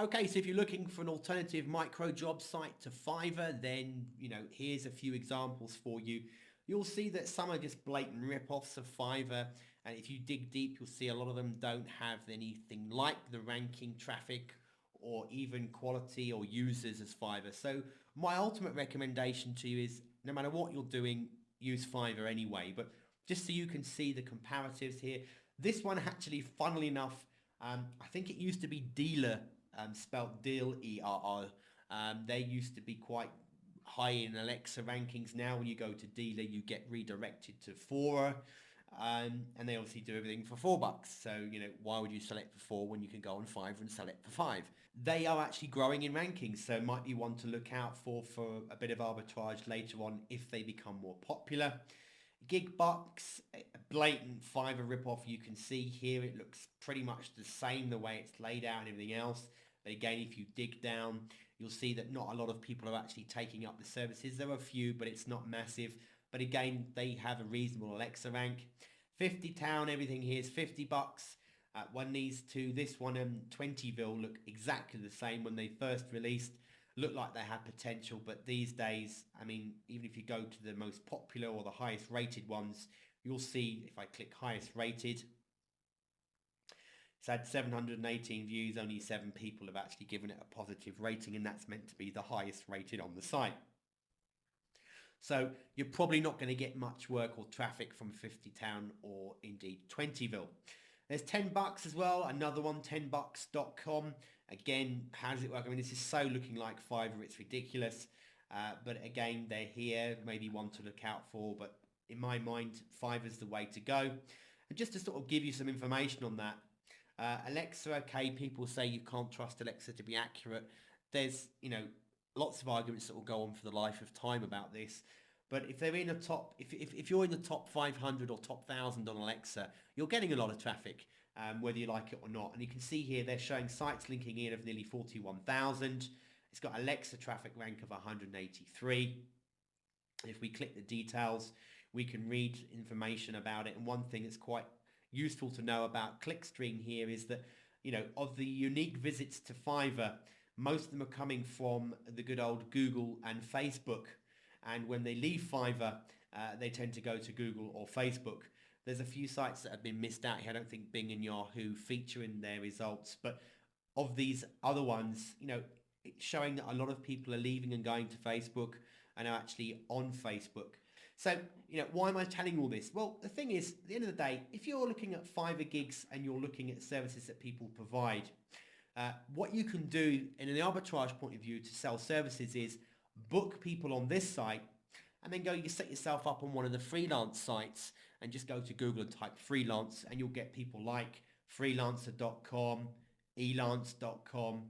Okay, so if you're looking for an alternative micro job site to Fiverr, then, here's a few examples for you. You'll see that some are just blatant rip-offs of Fiverr, and if you dig deep, you'll see a lot of them don't have anything like the ranking traffic or even quality or users as Fiverr. So my ultimate recommendation to you is no matter what you're doing, use Fiverr anyway. But just so you can see the comparatives here, this one actually, funnily enough, I think it used to be Dealer, spelt Deal, ERR. They used to be quite high in Alexa rankings. Now when you go to Dealer, you get redirected to Fora. And they obviously do everything for $4. So, why would you sell it for 4 when you can go on Fiverr and sell it for 5? They are actually growing in rankings, so it might be one to look out for a bit of arbitrage later on if they become more popular. Gigbucks, a blatant Fiverr ripoff. You can see here it looks pretty much the same the way it's laid out and everything else. But again, if you dig down, you'll see that not a lot of people are actually taking up the services. There are a few, but it's not massive. But again, they have a reasonable Alexa rank. 50 Town, everything here is $50. One needs to, this one and 20ville look exactly the same. When they first released, looked like they had potential, but these days, I mean, even if you go to the most popular or the highest rated ones, you'll see if I click highest rated, it's had 718 views, only 7 people have actually given it a positive rating, and that's meant to be the highest rated on the site. So you're probably not going to get much work or traffic from 50 Town or indeed 20ville. There's $10 as well, another one, 10bucks.com. Again, how does it work? I mean, this is so looking like Fiverr, it's ridiculous. But again, they're here, maybe one to look out for. But in my mind, Fiverr's the way to go. And just to sort of give you some information on that, Alexa, okay, people say you can't trust Alexa to be accurate. There's, lots of arguments that will go on for the life of time about this. But if they're in a top, if you're in the top 500 or top 1,000 on Alexa, you're getting a lot of traffic, whether you like it or not. And you can see here they're showing sites linking in of nearly 41,000. It's got Alexa traffic rank of 183. If we click the details, we can read information about it. And one thing that's quite useful to know about Clickstream here is that, of the unique visits to Fiverr, most of them are coming from the good old Google and Facebook. And when they leave Fiverr, they tend to go to Google or Facebook. There's a few sites that have been missed out here. I don't think Bing and Yahoo feature in their results. But of these other ones, it's showing that a lot of people are leaving and going to Facebook and are actually on Facebook. So, why am I telling you all this? Well, the thing is, at the end of the day, if you're looking at Fiverr gigs and you're looking at services that people provide, what you can do in an arbitrage point of view to sell services is book people on this site and then you set yourself up on one of the freelance sites and just go to Google and type freelance, and you'll get people like freelancer.com, elance.com,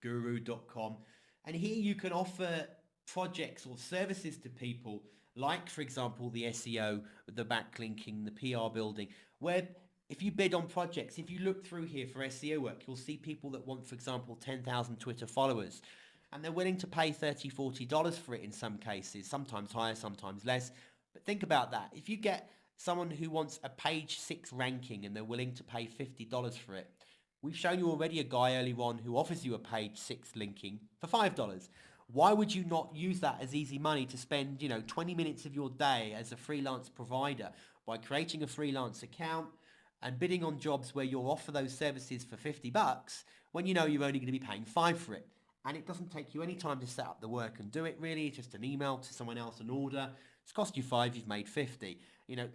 guru.com. And here you can offer projects or services to people like, for example, the SEO, the backlinking, the PR building, where if you bid on projects, if you look through here for SEO work, you'll see people that want, for example, 10,000 Twitter followers. And they're willing to pay $30, $40 for it in some cases, sometimes higher, sometimes less. But think about that. If you get someone who wants a page 6 ranking and they're willing to pay $50 for it, we've shown you already a guy earlier on who offers you a page 6 linking for $5. Why would you not use that as easy money to spend, 20 minutes of your day as a freelance provider by creating a freelance account and bidding on jobs where you'll offer those services for $50 when you're only going to be paying $5 for it? And it doesn't take you any time to set up the work and do it, really. It's just an email to someone else, an order. It's cost you $5, you've made $50.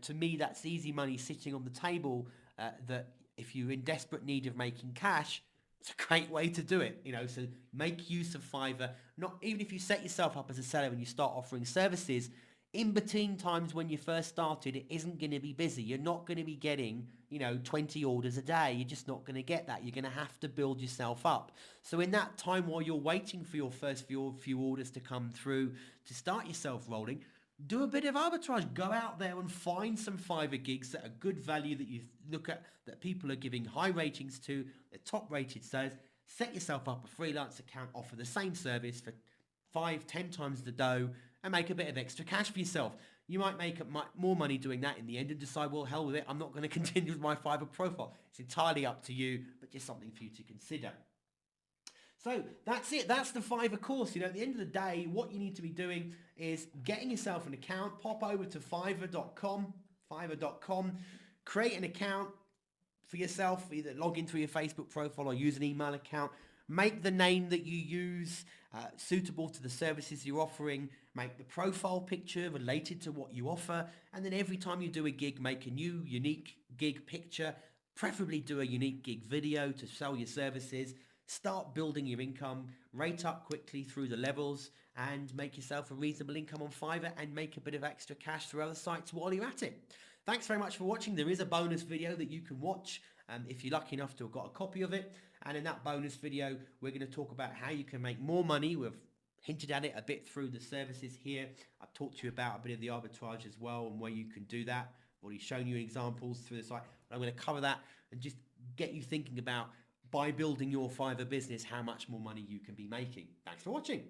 To me, that's easy money sitting on the table, that if you're in desperate need of making cash, it's a great way to do it. So make use of Fiverr. Not even if you set yourself up as a seller and you start offering services, in between times when you first started, it isn't going to be busy. You're not going to be getting, 20 orders a day. You're just not going to get that. You're going to have to build yourself up. So in that time while you're waiting for your first few orders to come through to start yourself rolling, do a bit of arbitrage. Go out there and find some Fiverr gigs that are good value, that you look at, that people are giving high ratings to, the top rated sellers. Set yourself up a freelance account, offer the same service for 5-10 times the dough, and make a bit of extra cash for yourself. You might make more money doing that in the end and decide, well, hell with it, I'm not going to continue with my Fiverr profile. It's entirely up to you, but just something for you to consider. So that's it. That's the Fiverr course. You know, at the end of the day, what you need to be doing is getting yourself an account. Pop over to fiverr.com, create an account for yourself. Either log in through your Facebook profile or use an email account. Make the name that you use suitable to the services you're offering. Make the profile picture related to what you offer. And then every time you do a gig, make a new unique gig picture. Preferably do a unique gig video to sell your services. Start building your income, rate up quickly through the levels, and make yourself a reasonable income on Fiverr and make a bit of extra cash through other sites while you're at it. Thanks very much for watching. There is a bonus video that you can watch if you're lucky enough to have got a copy of it. And in that bonus video, we're going to talk about how you can make more money. We've hinted at it a bit through the services here. I've talked to you about a bit of the arbitrage as well and where you can do that. I've already shown you examples through the site. I'm going to cover that and just get you thinking about, by building your Fiverr business, how much more money you can be making. Thanks for watching.